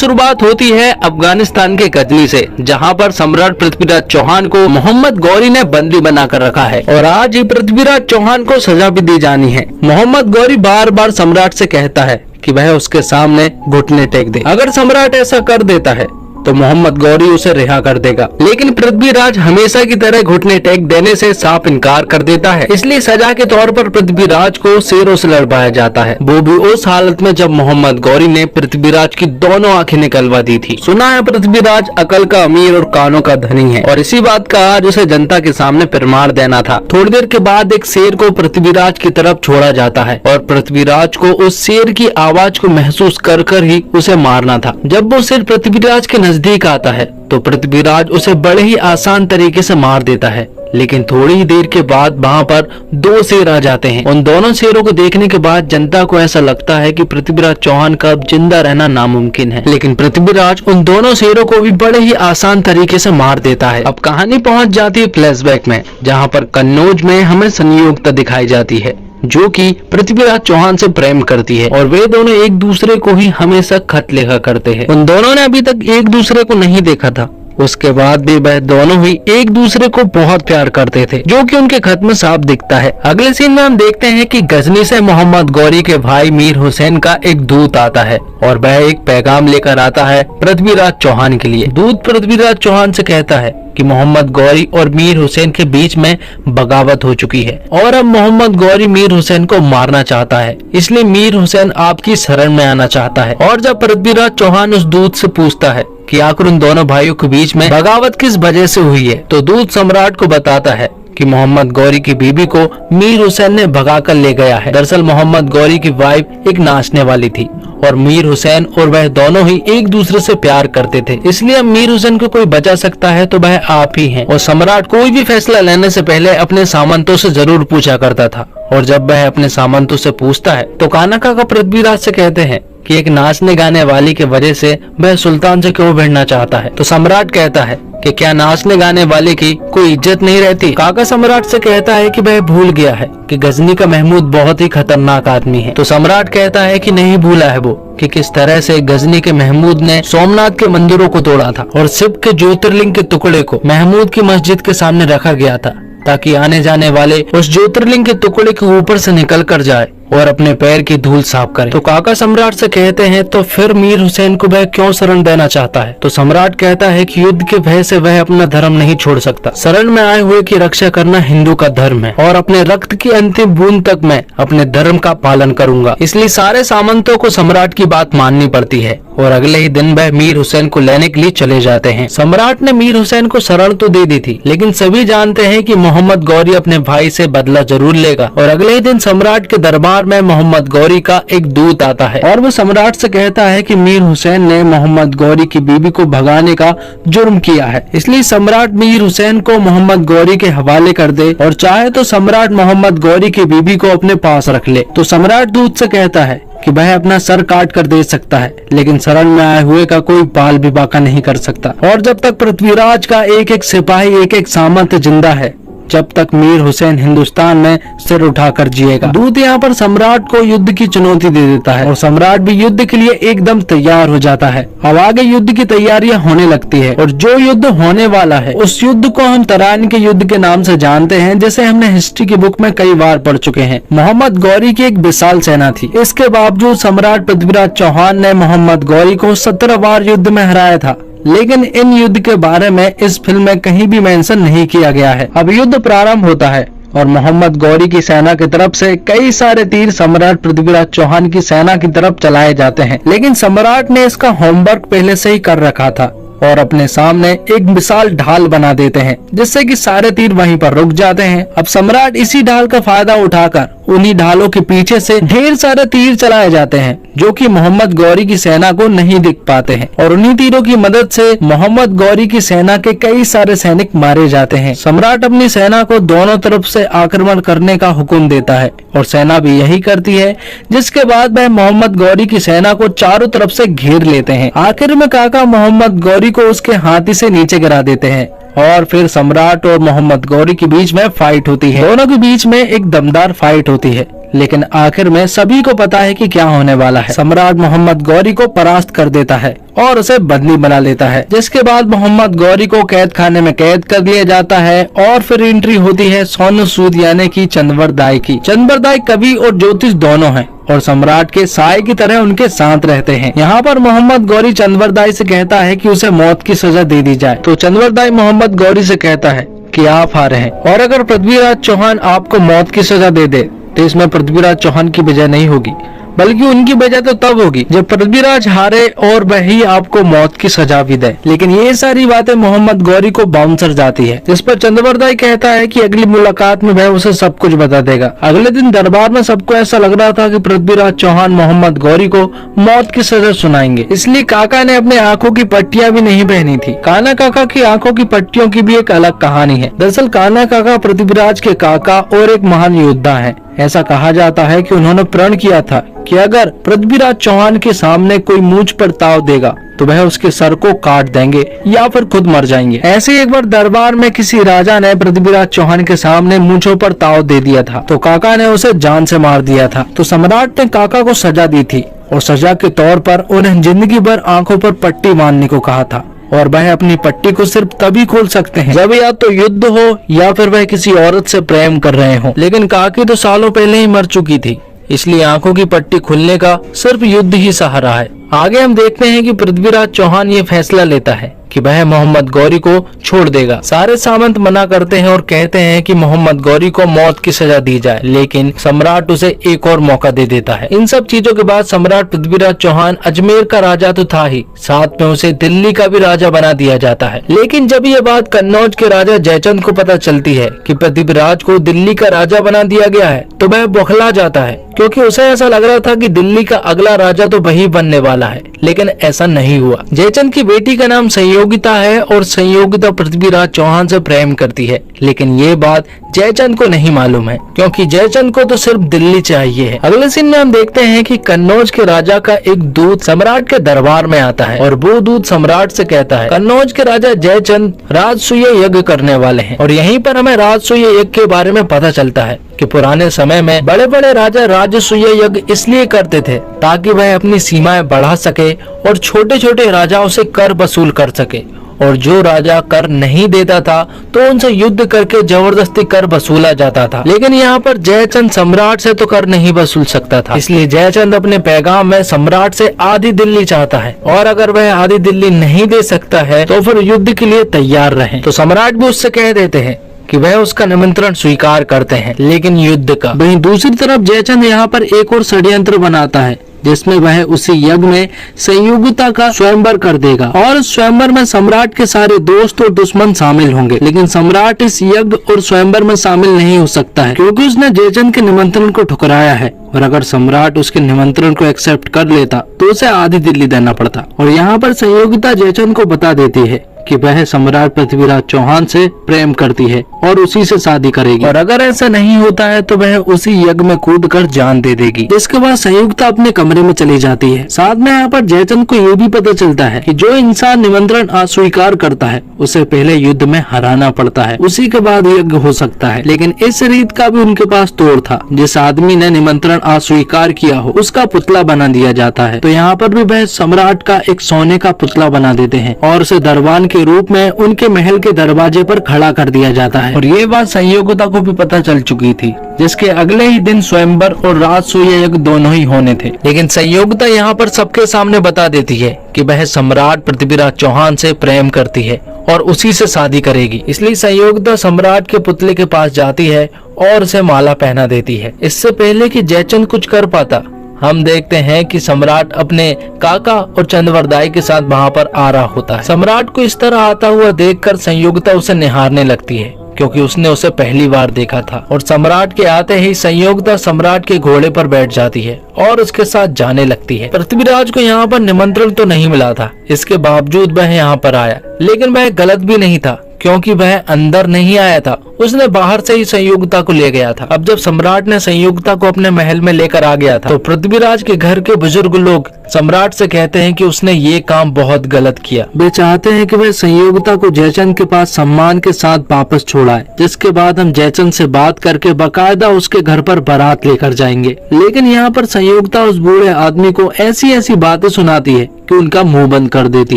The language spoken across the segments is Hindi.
शुरुआत होती है अफगानिस्तान के गजनी से, जहां पर सम्राट पृथ्वीराज चौहान को मोहम्मद गौरी ने बंदी बनाकर रखा है और आज ही पृथ्वीराज चौहान को सजा भी दी जानी है। मोहम्मद गौरी बार बार सम्राट से कहता है कि वह उसके सामने घुटने टेक दे। अगर सम्राट ऐसा कर देता है तो मोहम्मद गौरी उसे रिहा कर देगा, लेकिन पृथ्वीराज हमेशा की तरह घुटने टेक देने से साफ इनकार कर देता है। इसलिए सजा के तौर पर पृथ्वीराज को शेरों से लड़वाया जाता है, वो भी उस हालत में जब मोहम्मद गौरी ने पृथ्वीराज की दोनों आंखें निकलवा दी थी। सुना है पृथ्वीराज अकल का अमीर और कानों का धनी है और इसी बात का आज उसे जनता के सामने प्रमाण देना था। थोड़ी देर के बाद एक शेर को पृथ्वीराज की तरफ छोड़ा जाता है और पृथ्वीराज को उस शेर की आवाज को महसूस कर कर ही उसे मारना था। जब वो शेर पृथ्वीराज के नजदीक आता है तो पृथ्वीराज उसे बड़े ही आसान तरीके से मार देता है, लेकिन थोड़ी ही देर के बाद वहाँ पर दो शेर आ जाते हैं। उन दोनों शेरों को देखने के बाद जनता को ऐसा लगता है कि पृथ्वीराज चौहान का अब जिंदा रहना नामुमकिन है, लेकिन पृथ्वीराज उन दोनों शेरों को भी बड़े ही आसान तरीके से मार देता है। अब कहानी पहुंच जाती है फ्लैशबैक में, जहाँ पर कन्नौज में हमें संयोगता दिखाई जाती है जो कि पृथ्वीराज चौहान से प्रेम करती है और वे दोनों एक दूसरे को ही हमेशा खत लिखा करते हैं। उन दोनों ने अभी तक एक दूसरे को नहीं देखा था, उसके बाद भी वह दोनों ही एक दूसरे को बहुत प्यार करते थे, जो कि उनके खत में साफ दिखता है। अगले सीन में हम देखते हैं कि गजनी से मोहम्मद गौरी के भाई मीर हुसैन का एक दूत आता है और वह एक पैगाम लेकर आता है पृथ्वीराज चौहान के लिए। दूत पृथ्वीराज चौहान से कहता है कि मोहम्मद गौरी और मीर हुसैन के बीच में बगावत हो चुकी है और अब मोहम्मद गौरी मीर हुसैन को मारना चाहता है, इसलिए मीर हुसैन आपकी शरण में आना चाहता है। और जब पृथ्वीराज चौहान उस दूत से पूछता है कि आखिर उन दोनों भाइयों के बीच में बगावत किस वजह से हुई है, तो दूत सम्राट को बताता है कि मोहम्मद गौरी की बीबी को मीर हुसैन ने भगाकर ले गया है। दरअसल मोहम्मद गौरी की वाइफ एक नाचने वाली थी और मीर हुसैन और वह दोनों ही एक दूसरे से प्यार करते थे, इसलिए अब मीर हुसैन को कोई बचा सकता है तो वह आप ही हैं। और सम्राट कोई भी फैसला लेने से पहले अपने सामंतों से जरूर पूछा करता था और जब वह अपने सामंतों से पूछता है तो काना काका पृथ्वीराज से कहते हैं कि एक नाचने गाने वाली के वजह से वह सुल्तान से क्यों भिड़ना चाहता है, तो सम्राट कहता है कि क्या नाचने गाने वाले की कोई इज्जत नहीं रहती। काका सम्राट से कहता है कि वह भूल गया है कि गजनी का महमूद बहुत ही खतरनाक आदमी है, तो सम्राट कहता है कि नहीं भूला है वो कि किस तरह से गजनी के महमूद ने सोमनाथ के मंदिरों को तोड़ा था और शिव के ज्योतिर्लिंग के टुकड़े को महमूद की मस्जिद के सामने रखा गया था ताकि आने जाने वाले उस ज्योतिर्लिंग के टुकड़े के ऊपर से निकल कर जाए और अपने पैर की धूल साफ करे। तो काका सम्राट से कहते हैं तो फिर मीर हुसैन को वह क्यों शरण देना चाहता है, तो सम्राट कहता है कि युद्ध के भय से वह अपना धर्म नहीं छोड़ सकता। शरण में आए हुए की रक्षा करना हिंदू का धर्म है और अपने रक्त की अंतिम बूंद तक मैं अपने धर्म का पालन करूंगा। इसलिए सारे सामंतों को सम्राट की बात माननी पड़ती है और अगले ही दिन वह मीर हुसैन को लेने के लिए चले जाते हैं। सम्राट ने मीर हुसैन को शरण तो दे दी थी, लेकिन सभी जानते हैं कि मोहम्मद गौरी अपने भाई से बदला जरूर लेगा और अगले ही दिन सम्राट के दरबार में मोहम्मद गौरी का एक दूत आता है और वो सम्राट से कहता है कि मीर हुसैन ने मोहम्मद गौरी की बीबी को भगाने का जुर्म किया है, इसलिए सम्राट मीर हुसैन को मोहम्मद गौरी के हवाले कर दे और चाहे तो सम्राट मोहम्मद गौरी की बीबी को अपने पास रख ले। तो सम्राट दूत से कहता है कि वह अपना सर काट कर दे सकता है, लेकिन शरण में आए हुए का कोई बाल भी बाका नहीं कर सकता और जब तक पृथ्वीराज का एक एक सिपाही एक एक सामंत जिंदा है जब तक मीर हुसैन हिंदुस्तान में सिर उठाकर जिएगा। दूत यहाँ पर सम्राट को युद्ध की चुनौती दे देता है और सम्राट भी युद्ध के लिए एकदम तैयार हो जाता है। अब आगे युद्ध की तैयारियां होने लगती है और जो युद्ध होने वाला है उस युद्ध को हम तराइन के युद्ध के नाम से जानते हैं, जैसे हमने हिस्ट्री की बुक में कई बार पढ़ चुके हैं। मोहम्मद गौरी की एक विशाल सेना थी, इसके बावजूद सम्राट पृथ्वीराज चौहान ने मोहम्मद गौरी को 17 बार युद्ध में हराया था, लेकिन इन युद्ध के बारे में इस फिल्म में कहीं भी मेंशन नहीं किया गया है। अब युद्ध प्रारंभ होता है और मोहम्मद गौरी की सेना की तरफ से कई सारे तीर सम्राट पृथ्वीराज चौहान की सेना की तरफ चलाए जाते हैं, लेकिन सम्राट ने इसका होमवर्क पहले से ही कर रखा था और अपने सामने एक विशाल ढाल बना देते हैं जिससे कि सारे तीर वहीं पर रुक जाते हैं। अब सम्राट इसी ढाल का फायदा उठाकर उन्हीं ढालों के पीछे से ढेर सारे तीर चलाए जाते हैं जो कि मोहम्मद गौरी की सेना को नहीं दिख पाते हैं और उन्हीं तीरों की मदद से मोहम्मद गौरी की सेना के कई सारे सैनिक मारे जाते हैं। सम्राट अपनी सेना को दोनों तरफ से आक्रमण करने का हुक्म देता है और सेना भी यही करती है, जिसके बाद वह मोहम्मद गौरी की सेना को चारों तरफ से घेर लेते हैं। आखिर में काका मोहम्मद गौरी को उसके हाथी से नीचे गिरा देते हैं और फिर सम्राट और मोहम्मद गौरी के बीच में फाइट होती है। दोनों के बीच में एक दमदार फाइट होती है, लेकिन आखिर में सभी को पता है कि क्या होने वाला है। सम्राट मोहम्मद गौरी को परास्त कर देता है और उसे बंदी बना लेता है, जिसके बाद मोहम्मद गौरी को कैद खाने में कैद कर लिया जाता है। और फिर एंट्री होती है सोनू सूद यानी कि चंद्रवर दाई की। चंद्रवर दाई कवि और ज्योतिष दोनों हैं और सम्राट के साए की तरह उनके साथ रहते हैं। यहाँ पर मोहम्मद गौरी चंद्रवर दाई से कहता है कि उसे मौत की सजा दे दी जाए, तो चंद्रवर दाई मोहम्मद गौरी से कहता है कि आप हारे हैं, और अगर पृथ्वीराज चौहान आपको मौत की सजा दे दे तो इसमें पृथ्वीराज चौहान की वजह नहीं होगी, बल्कि उनकी वजह तो तब होगी जब पृथ्वीराज हारे और वही आपको मौत की सजा भी दे। लेकिन ये सारी बातें मोहम्मद गौरी को बाउंसर जाती है, जिस पर चंद्रवर दाई कहता है कि अगली मुलाकात में वह उसे सब कुछ बता देगा। अगले दिन दरबार में सबको ऐसा लग रहा था कि पृथ्वीराज चौहान मोहम्मद गौरी को मौत की सजा सुनाएंगे, इसलिए काका ने अपने आंखों की पट्टियां भी नहीं पहनी थी। कान्हा काका की आंखों की पट्टियों की भी एक अलग कहानी है। दरअसल कान्हा काका पृथ्वीराज के काका और एक महान योद्धा है। ऐसा कहा जाता है कि उन्होंने प्रण किया था कि अगर पृथ्वीराज चौहान के सामने कोई मूंछ पर ताव देगा तो वह उसके सर को काट देंगे या फिर खुद मर जाएंगे। ऐसे एक बार दरबार में किसी राजा ने पृथ्वीराज चौहान के सामने मूंछों पर ताव दे दिया था, तो काका ने उसे जान से मार दिया था। तो सम्राट ने काका को सजा दी थी और सजा के तौर पर उन्हें जिंदगी भर आंखों पर पट्टी बांधने को कहा था, और वह अपनी पट्टी को सिर्फ तभी खोल सकते हैं जब या तो युद्ध हो या फिर वह किसी औरत से प्रेम कर रहे हो। लेकिन काकी तो सालों पहले ही मर चुकी थी, इसलिए आंखों की पट्टी खुलने का सिर्फ युद्ध ही सहारा है। आगे हम देखते हैं कि पृथ्वीराज चौहान ये फैसला लेता है कि वह मोहम्मद गौरी को छोड़ देगा। सारे सामंत मना करते हैं और कहते हैं कि मोहम्मद गौरी को मौत की सजा दी जाए, लेकिन सम्राट उसे एक और मौका दे देता है। इन सब चीजों के बाद सम्राट पृथ्वीराज चौहान अजमेर का राजा तो था ही, साथ में उसे दिल्ली का भी राजा बना दिया जाता है। लेकिन जब ये बात कन्नौज के राजा जयचंद को पता चलती है कि पृथ्वीराज को दिल्ली का राजा बना दिया गया है, तो वह बौखला जाता है, क्योंकि उसे ऐसा लग रहा था कि दिल्ली का अगला राजा तो वही बनने वाला है। लेकिन ऐसा नहीं हुआ। जयचंद की बेटी का नाम संयोगिता है और संयोगिता पृथ्वीराज चौहान से प्रेम करती है, लेकिन ये बात जयचंद को नहीं मालूम है, क्योंकि जयचंद को तो सिर्फ दिल्ली चाहिए है। अगले सीन में हम देखते हैं कि कन्नौज के राजा का एक दूत सम्राट के दरबार में आता है और वो दूत सम्राट से कहता है कन्नौज के राजा जयचंद राजसूय यज्ञ करने वाले हैं। और यहीं पर हमें राजसूय यज्ञ के बारे में पता चलता है कि पुराने समय में बड़े बड़े राजा राजसूय यज्ञ इसलिए करते थे ताकि वह अपनी सीमाएं बढ़ा सके और छोटे छोटे राजाओं से कर वसूल कर सके, और जो राजा कर नहीं देता था तो उनसे युद्ध करके जबरदस्ती कर वसूला जाता था। लेकिन यहाँ पर जयचंद सम्राट से तो कर नहीं वसूल सकता था, इसलिए जयचंद अपने पैगाम में सम्राट से आधी दिल्ली चाहता है, और अगर वह आधी दिल्ली नहीं दे सकता है तो फिर युद्ध के लिए तैयार रहें। तो सम्राट भी उससे कह देते हैं कि वह उसका निमंत्रण स्वीकार करते हैं, लेकिन युद्ध का। वहीं दूसरी तरफ जयचंद यहाँ पर एक और षड्यंत्र बनाता है, जिसमें वह उसी यज्ञ में संयोगिता का स्वयंवर कर देगा, और स्वयंवर में सम्राट के सारे दोस्त और दुश्मन शामिल होंगे। लेकिन सम्राट इस यज्ञ और स्वयंवर में शामिल नहीं हो सकता है, क्योंकि उसने जयचंद के निमंत्रण को ठुकराया है, और अगर सम्राट उसके निमंत्रण को एक्सेप्ट कर लेता तो उसे आधी दिल्ली देना पड़ता। और यहाँ पर संयोगिता जयचंद को बता देती है कि वह सम्राट पृथ्वीराज चौहान से प्रेम करती है और उसी से शादी करेगी, और अगर ऐसा नहीं होता है तो वह उसी यज्ञ में कूदकर जान दे देगी। जिसके बाद संयुक्ता अपने कमरे में चली जाती है। साथ में यहाँ पर जयचंद को ये भी पता चलता है कि जो इंसान निमंत्रण अस्वीकार करता है उसे पहले युद्ध में हराना पड़ता है, उसी के बाद यज्ञ हो सकता है। लेकिन इस रीत का भी उनके पास तोड़ था, जिस आदमी ने निमंत्रण अस्वीकार किया हो उसका पुतला बना दिया जाता है। तो यहाँ पर भी वह सम्राट का एक सोने का पुतला बना देते हैं और उसे दरबान के रूप में उनके महल के दरवाजे पर खड़ा कर दिया जाता है। और ये बात संयोगिता को भी पता चल चुकी थी, जिसके अगले ही दिन स्वयंवर और राजसूय यज्ञ दोनों ही होने थे। लेकिन संयोगिता यहाँ पर सबके सामने बता देती है कि वह सम्राट पृथ्वीराज चौहान से प्रेम करती है और उसी से शादी करेगी। इसलिए संयोगिता सम्राट के पुतले के पास जाती है और उसे माला पहना देती है। इससे पहले कि जयचंद कुछ कर पाता, हम देखते हैं कि सम्राट अपने काका और चंद्रवर दाई के साथ वहाँ पर आ रहा होता है। सम्राट को इस तरह आता हुआ देखकर संयोगिता उसे निहारने लगती है, क्योंकि उसने उसे पहली बार देखा था। और सम्राट के आते ही संयोगिता सम्राट के घोड़े पर बैठ जाती है और उसके साथ जाने लगती है। पृथ्वीराज को यहाँ पर निमंत्रण तो नहीं मिला था, इसके बावजूद वह यहाँ पर आया, लेकिन वह गलत भी नहीं था, क्योंकि वह अंदर नहीं आया था, उसने बाहर से ही संयोगिता को ले गया था। अब जब सम्राट ने संयोगिता को अपने महल में लेकर आ गया था तो पृथ्वीराज के घर के बुजुर्ग लोग सम्राट से कहते हैं कि उसने ये काम बहुत गलत किया। वे चाहते हैं कि वह संयोगिता को जयचंद के पास सम्मान के साथ वापस छोड़ाए, जिसके बाद हम जयचंद से बात करके बाकायदा उसके घर पर बारात लेकर जाएंगे। लेकिन यहाँ पर संयोगिता उस बूढ़े आदमी को ऐसी ऐसी बातें सुनाती है कि उनका मुंह बंद कर देती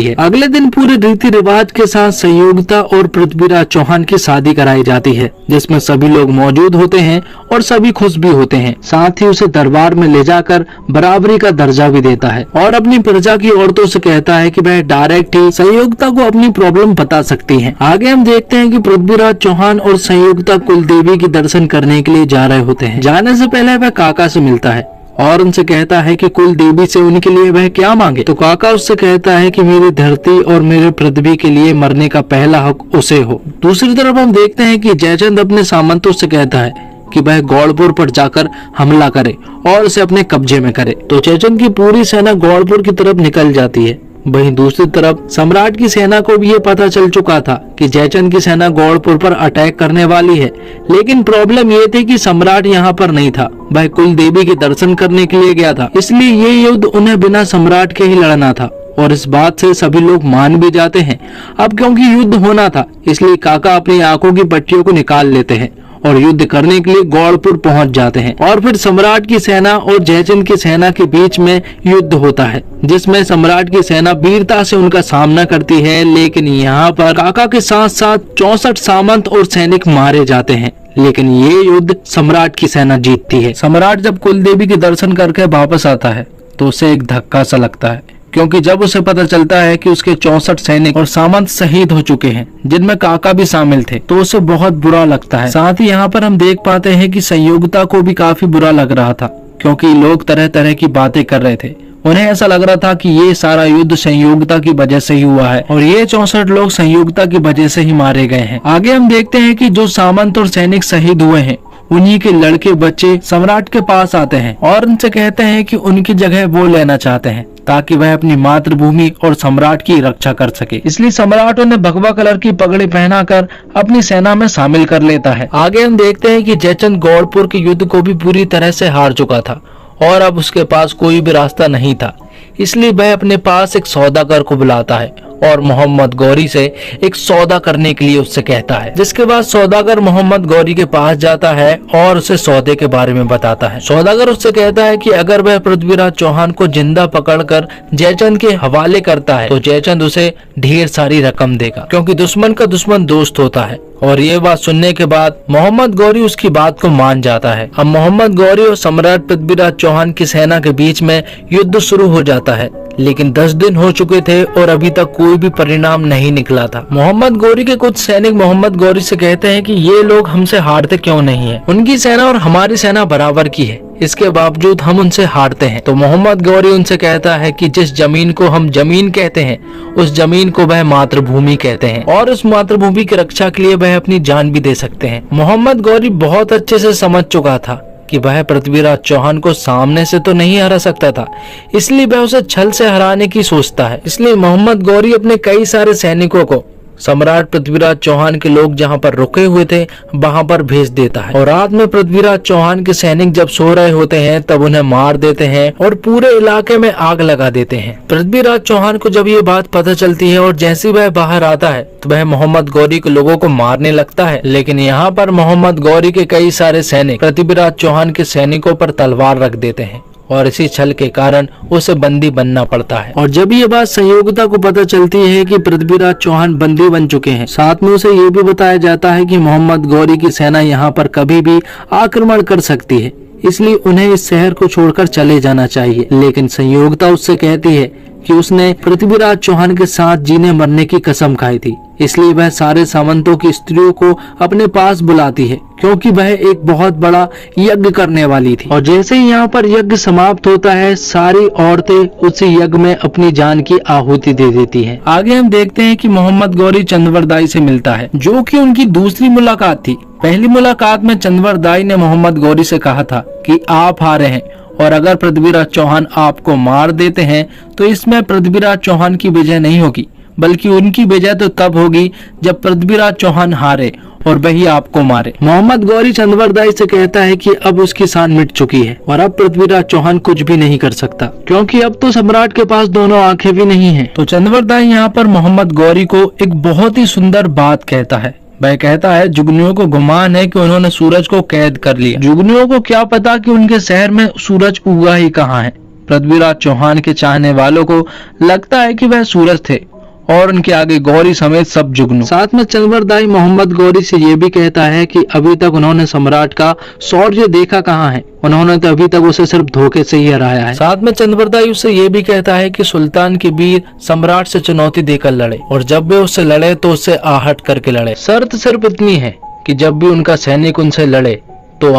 है। अगले दिन पूरे रीति रिवाज के साथ संयोगिता और पृथ्वीराज चौहान की शादी कराई जाती है, जिसमें सभी लोग मौजूद होते हैं और सभी खुश भी होते हैं। साथ ही उसे दरबार में ले जाकर बराबरी का दर्जा भी देता है और अपनी प्रजा की औरतों से कहता है कि वह डायरेक्ट ही संयोगिता को अपनी प्रॉब्लम बता सकती हैं। आगे हम देखते हैं कि पृथ्वीराज चौहान और संयोगिता कुल देवी के दर्शन करने के लिए जा रहे होते हैं। जाने से पहले वह काका से मिलता है और उनसे कहता है कि कुल देवी से उनके लिए वह क्या मांगे। तो काका उससे कहता है कि मेरी धरती और मेरे पृथ्वी के लिए मरने का पहला हक उसे हो। दूसरी तरफ हम देखते हैं कि जयचंद अपने सामंतों से कहता है कि वह गौड़पुर पर जाकर हमला करे और उसे अपने कब्जे में करे। तो जयचंद की पूरी सेना गौड़पुर की तरफ निकल जाती है। वहीं दूसरी तरफ सम्राट की सेना को भी ये पता चल चुका था कि जयचंद की सेना गौड़पुर पर अटैक करने वाली है, लेकिन प्रॉब्लम ये थी कि सम्राट यहाँ पर नहीं था, वह कुल देवी के दर्शन करने के लिए गया था। इसलिए ये युद्ध उन्हें बिना सम्राट के ही लड़ना था और इस बात से सभी लोग मान भी जाते हैं। अब क्योंकि युद्ध होना था, इसलिए काका अपनी आंखों की पट्टियों को निकाल लेते हैं और युद्ध करने के लिए गौड़पुर पहुंच जाते हैं। और फिर सम्राट की सेना और जयचंद की सेना के बीच में युद्ध होता है, जिसमें सम्राट की सेना वीरता से उनका सामना करती है। लेकिन यहाँ पर काका के साथ साथ 64 सामंत और सैनिक मारे जाते हैं, लेकिन ये युद्ध सम्राट की सेना जीतती है। सम्राट जब कुल देवी के दर्शन करके वापस आता है तो उसे एक धक्का सा लगता है, क्योंकि जब उसे पता चलता है कि उसके 64 सैनिक और सामंत शहीद हो चुके हैं, जिनमें काका भी शामिल थे, तो उसे बहुत बुरा लगता है। साथ ही यहाँ पर हम देख पाते हैं कि संयोगिता को भी काफी बुरा लग रहा था, क्योंकि लोग तरह तरह की बातें कर रहे थे। उन्हें ऐसा लग रहा था कि ये सारा युद्ध संयोगिता की वजह से ही हुआ है और ये 64 लोग संयोगिता की वजह से ही मारे गए हैं। आगे हम देखते हैं कि जो सामंत और सैनिक शहीद हुए हैं, उन्हीं के लड़के बच्चे सम्राट के पास आते हैं और उनसे कहते हैं कि उनकी जगह वो लेना चाहते हैं, ताकि वह अपनी मातृभूमि और सम्राट की रक्षा कर सके। इसलिए सम्राट उन्हें भगवा कलर की पगड़ी पहनाकर अपनी सेना में शामिल कर लेता है। आगे हम देखते हैं कि जयचंद गौड़पुर के युद्ध को भी पूरी तरह से हार चुका था और अब उसके पास कोई भी रास्ता नहीं था। इसलिए वह अपने पास एक सौदागर को बुलाता है और मोहम्मद गौरी से एक सौदा करने के लिए उससे कहता है, जिसके बाद सौदागर मोहम्मद गौरी के पास जाता है और उसे सौदे के बारे में बताता है। सौदागर उससे कहता है कि अगर वह पृथ्वीराज चौहान को जिंदा पकड़कर जयचंद के हवाले करता है तो जयचंद उसे ढेर सारी रकम देगा, क्योंकि दुश्मन का दुश्मन दोस्त होता है। और ये बात सुनने के बाद मोहम्मद गौरी उसकी बात को मान जाता है। अब मोहम्मद गौरी और सम्राट पृथ्वीराज चौहान की सेना के बीच में युद्ध शुरू हो जाता है, लेकिन 10 दिन हो चुके थे और अभी तक कोई भी परिणाम नहीं निकला था। मोहम्मद गौरी के कुछ सैनिक मोहम्मद गौरी से कहते हैं कि ये लोग हमसे हारते क्यों नहीं है, उनकी सेना और हमारी सेना बराबर की है, इसके बावजूद हम उनसे हारते हैं। तो मोहम्मद गौरी उनसे कहता है कि जिस जमीन को हम जमीन कहते हैं, उस जमीन को वह मातृभूमि कहते हैं और उस मातृभूमि की रक्षा के लिए वह अपनी जान भी दे सकते हैं। मोहम्मद गौरी बहुत अच्छे से समझ चुका था कि वह पृथ्वीराज चौहान को सामने से तो नहीं हरा सकता था, इसलिए वह उसे छल से हराने की सोचता है। इसलिए मोहम्मद गौरी अपने कई सारे सैनिकों को सम्राट पृथ्वीराज चौहान के लोग जहां पर रुके हुए थे वहां पर भेज देता है और रात में पृथ्वीराज चौहान के सैनिक जब सो रहे होते हैं तब उन्हें मार देते हैं और पूरे इलाके में आग लगा देते हैं। पृथ्वीराज चौहान को जब ये बात पता चलती है और जैसे वह बाहर आता है तो वह मोहम्मद गौरी के लोगों को मारने लगता है, लेकिन यहाँ पर मोहम्मद गौरी के कई सारे सैनिक पृथ्वीराज चौहान के सैनिकों पर तलवार रख देते हैं और इसी छल के कारण उसे बंदी बनना पड़ता है। और जब ये बात संयोगिता को पता चलती है कि पृथ्वीराज चौहान बंदी बन चुके हैं, साथ में उसे ये भी बताया जाता है कि मोहम्मद गौरी की सेना यहाँ पर कभी भी आक्रमण कर सकती है, इसलिए उन्हें इस शहर को छोड़कर चले जाना चाहिए। लेकिन संयोगिता उससे कहती है कि उसने पृथ्वीराज चौहान के साथ जीने मरने की कसम खाई थी, इसलिए वह सारे सामंतों की स्त्रियों को अपने पास बुलाती है, क्योंकि वह एक बहुत बड़ा यज्ञ करने वाली थी। और जैसे ही यहाँ पर यज्ञ समाप्त होता है, सारी औरतें उस यज्ञ में अपनी जान की आहुति दे देती हैं। आगे हम देखते हैं कि मोहम्मद गौरी चंद्रवरदाई से मिलता है, जो कि उनकी दूसरी मुलाकात थी। पहली मुलाकात में चंद्रवरदाई ने मोहम्मद गौरी से कहा था कि आप हारे हैं और अगर पृथ्वीराज चौहान आपको मार देते हैं तो इसमें पृथ्वीराज चौहान की विजय नहीं होगी, बल्कि उनकी विजय तो तब होगी जब पृथ्वीराज चौहान हारे और वही आपको मारे। मोहम्मद गौरी चंद्रवरदाई से कहता है कि अब उसकी सांस मिट चुकी है और अब पृथ्वीराज चौहान कुछ भी नहीं कर सकता, क्योंकि अब तो सम्राट के पास दोनों आंखें भी नहीं हैं। तो चंद्रवरदाई यहाँ पर मोहम्मद गौरी को एक बहुत ही सुंदर बात कहता है। वह कहता है जुगनुओं को गुमान है कि उन्होंने सूरज को कैद कर लिया। जुगनुओं को क्या पता कि उनके शहर में सूरज उगा ही कहाँ है। पृथ्वीराज चौहान के चाहने वालों को लगता है कि वह सूरज थे और उनके आगे गौरी समेत सब जुगनू। साथ में चंद्रवरदाई मोहम्मद गौरी से ये भी कहता है कि अभी तक उन्होंने सम्राट का शौर्य देखा कहाँ है, उन्होंने तो अभी तक उसे सिर्फ धोखे से ही हराया है। साथ में चंद्रवरदाई उससे ये भी कहता है कि सुल्तान के वीर सम्राट से चुनौती देकर लड़े और जब वे उससे लड़े तो उससे आहट करके लड़े। शर्त सिर्फ इतनी है कि जब भी उनका सैनिक उनसे लड़े